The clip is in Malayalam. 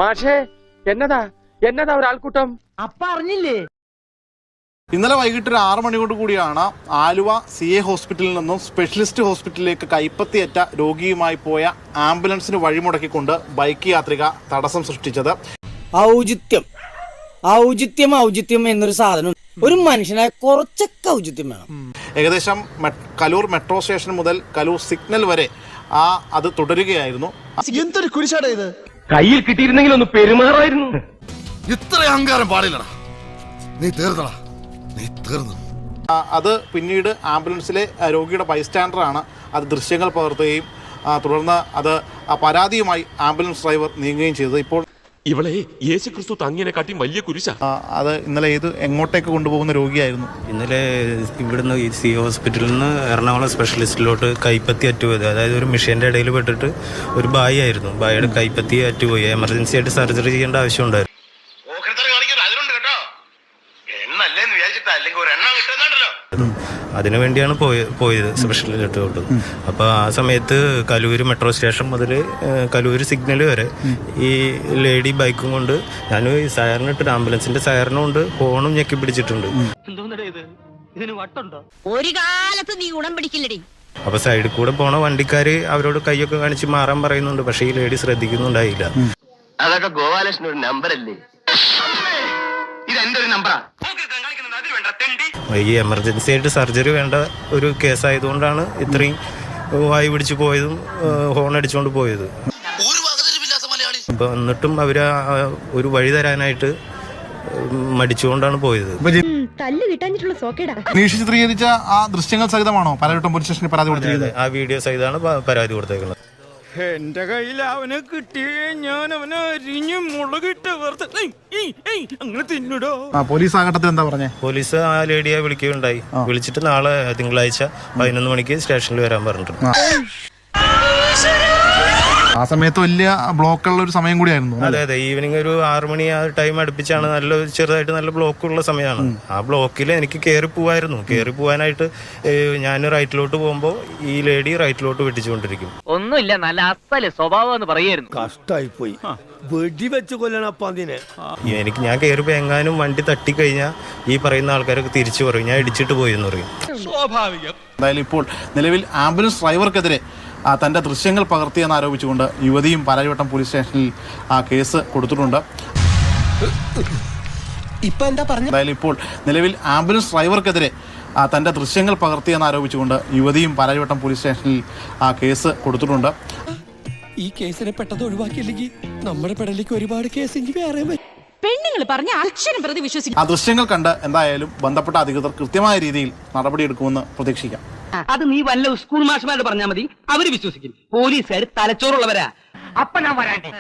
മാഷേ എന്നതാ എന്നതാ ഒരാൾക്കൂട്ടം അപ്പ അറിഞ്ഞില്ലേ? ഇന്നലെ വൈകിട്ട് ഒരു 6 മണിയോട് കൂടിയാണ് ആലുവ CA ഹോസ്പിറ്റലിൽ നിന്നും സ്പെഷ്യലിസ്റ്റ് ഹോസ്പിറ്റലിലേക്ക് കൈപ്പത്തിയേറ്റ രോഗിയുമായി പോയ ആംബുലൻസിന് വഴിമുടക്കിക്കൊണ്ട് ബൈക്ക് യാത്രിക തടസ്സം സൃഷ്ടിച്ചത്. ഔചിത്യം എന്നൊരു സാധനം ഒരു മനുഷ്യനായ കുറച്ചൊക്കെ ഔചിത്യം വേണം. ഏകദേശം കലൂർ മെട്രോ സ്റ്റേഷൻ മുതൽ കലൂർ സിഗ്നൽ വരെ അത് തുടരുകയായിരുന്നു. എന്തൊരു കുരിശാടാ ഇത്! കയ്യിൽ കിട്ടിയിരുന്നെങ്കിൽ ഒന്ന് പെരുമാറായിരുന്നു. ഇത്ര അഹങ്കാരം പാടില്ലടാ. നീ തീർന്നടാ, നീ തീർന്നു. അത് പിന്നീട് ആംബുലൻസിലെ രോഗിയുടെ ബൈസ്റ്റാൻഡറാണ് അത് ദൃശ്യങ്ങൾ പകർത്തുകയും തുടർന്ന് അത് പരാതിയുമായി ആംബുലൻസ് ഡ്രൈവർ നീങ്ങുകയും ചെയ്തത്. ഇപ്പോൾ ഇവളെ യേശുക്രിസ്തു തങ്ങിനെ കാട്ടി വലിയ കുരിശ. അത് ഇന്നലെ എങ്ങോട്ടേക്ക് കൊണ്ടുപോകുന്ന രോഗിയായിരുന്നു. ഇന്നലെ ഇവിടുന്ന് CA ഹോസ്പിറ്റലിൽ നിന്ന് എറണാകുളം സ്പെഷ്യലിസ്റ്റിലോട്ട് കൈപ്പത്തി അറ്റുപോയത്. അതായത് ഒരു മെഷീൻ്റെ ഇടയിൽ പെട്ടിട്ട് ഒരു ബായി ആയിരുന്നു. ബായിയുടെ കൈപ്പത്തി അറ്റുപോയി. എമർജൻസി ആയിട്ട് സർജറി ചെയ്യേണ്ട ആവശ്യമുണ്ടായിരുന്നു. അതിനുവേണ്ടിയാണ് പോയത് സ്പെഷ്യലിസ്റ്റിലോട്ട്. അപ്പോൾ ആ സമയത്ത് കലൂര് മെട്രോ സ്റ്റേഷൻ മുതൽ കലൂര് സിഗ്നൽ വരെ ഈ ലേഡി ബൈക്കും കൊണ്ട് ഞാൻ സയറിനിട്ട് ആംബുലൻസിന്റെ സയറിനും കൊണ്ട് ഹോണും ഞെക്കി പിടിച്ചിട്ടുണ്ട്. ഒരു കാലത്ത് നീ ഗുണം പിടിക്കില്ലടി. അപ്പൊ സൈഡിൽ കൂടെ പോണ വണ്ടിക്കാര് അവരോട് കൈയൊക്കെ കാണിച്ച് മാറാൻ പറയുന്നുണ്ട്. പക്ഷെ ഈ ലേഡി ശ്രദ്ധിക്കുന്നുണ്ടായില്ല. അതൊക്കെ ഗോപാലകൃഷ്ണൻ ഒരു നമ്പറല്ലേ? ഇത് എന്റെ ഒരു നമ്പറാ. ഈ എമർജൻസി ആയിട്ട് സർജറി വേണ്ട ഒരു കേസായതുകൊണ്ടാണ് ഇത്രയും വായി പിടിച്ച് പോയതും ഹോൺ അടിച്ചുകൊണ്ട് പോയത്. അപ്പൊ എന്നിട്ടും അവര് ഒരു വഴി തരാനായിട്ട് മടിച്ചുകൊണ്ടാണ് പോയത്. ചിത്രീകരിച്ച ആ ദൃശ്യങ്ങൾ സഹിതമാണോ പലവട്ടം പോലീസ് സ്റ്റേഷനിൽ പരാതി കൊടുത്തിരിക്കുന്നത്? ആ വീഡിയോ സഹിതമാണ് പരാതി കൊടുത്തേക്കുന്നത്. എന്റെ കയ്യിൽ അവനെ കിട്ടിയേ ഞാൻ അവനെ അരിഞ്ഞ് മുളകിട്ട് അങ്ങനെ തിന്നിടോ. പോലീസ് ആ ഘട്ടത്തിൽ എന്താ പറഞ്ഞേ? പോലീസ് ആ ലേഡിയെ വിളിക്കുകയുണ്ടായി. വിളിച്ചിട്ട് നാളെ തിങ്കളാഴ്ച 11 മണിക്ക് സ്റ്റേഷനിൽ വരാൻ പറഞ്ഞിട്ടുണ്ട്. ആ സമയത്ത് വലിയ ബ്ലോക്കുള്ള ഒരു സമയം കൂടിയായിരുന്നു. അതെ, ഈവനിങ് ഒരു 6 മണി ആ ടൈം അടുപ്പിച്ചാണ്. ചെറുതായിട്ട് നല്ല ബ്ലോക്കുള്ള സമയമാണ്. ആ ബ്ലോക്കിൽ എനിക്ക് കയറി പോവാനായിട്ട് ഞാൻ റൈറ്റിലോട്ട് പോകുമ്പോൾ ഈ ലേഡി റൈറ്റിലോട്ട് വെട്ടിച്ചുകൊണ്ടിരിക്കും. ഒന്നുമില്ല, നല്ല അസല് സ്വഭാവം എന്ന് പറയായിരുന്നു. കഷ്ടായി പോയി. വെടി വെച്ച് കൊല്ലണപ്പ അതിനെ. ഞാൻ കയറിപ്പോ എങ്ങാനും വണ്ടി തട്ടിക്കഴിഞ്ഞാൽ ഈ പറയുന്ന ആൾക്കാരൊക്കെ തിരിച്ചു പറയും ഞാൻ ഇടിച്ചിട്ട് പോയി എന്ന് പറയും. സ്വാഭാവികം. എന്തായാലും ഇപ്പോൾ നിലവിൽ ആംബുലൻസ് ഡ്രൈവർക്കെതിരെ തന്റെ ദൃശ്യങ്ങൾ പകർത്തിയെന്ന് ആരോപിച്ചുകൊണ്ട് യുവതിയും പാലാരിവട്ടം പോലീസ് സ്റ്റേഷനിൽ കേസ് കൊടുത്തിട്ടുണ്ട്. എന്തായാലും ഇപ്പോൾ നിലവിൽ ആംബുലൻസ് ഡ്രൈവർക്കെതിരെ തന്റെ ദൃശ്യങ്ങൾ പകർത്തിയെന്ന് ആരോപിച്ചുകൊണ്ട് യുവതിയും പാലാരിവട്ടം പോലീസ് സ്റ്റേഷനിൽ കേസ് കൊടുത്തിട്ടുണ്ട്. ഈ കേസിനെ പെട്ടെന്ന് ഒഴിവാക്കിയില്ലെങ്കിൽ നമ്മുടെ പെടലേക്ക് ഒരുപാട് കേസ് ഇനി വേറെ പെണ്ണുങ്ങൾ പറഞ്ഞ അക്ഷരം പ്രതി വിശ്വസിക്കും. ആ ദൃശ്യങ്ങൾ കണ്ട് എന്തായാലും ബന്ധപ്പെട്ട അധികൃതർ കൃത്യമായ രീതിയിൽ നടപടിയെടുക്കുമെന്ന് പ്രതീക്ഷിക്കാം. അത് നീ വല്ല സ്കൂൾ മാഷ്മാരോട് പറഞ്ഞാൽ മതി, അവര് വിശ്വസിക്കും. പോലീസുകാർ തലച്ചോറുള്ളവരാ. അപ്പൊ ഞാൻ വരാണ്ടേ?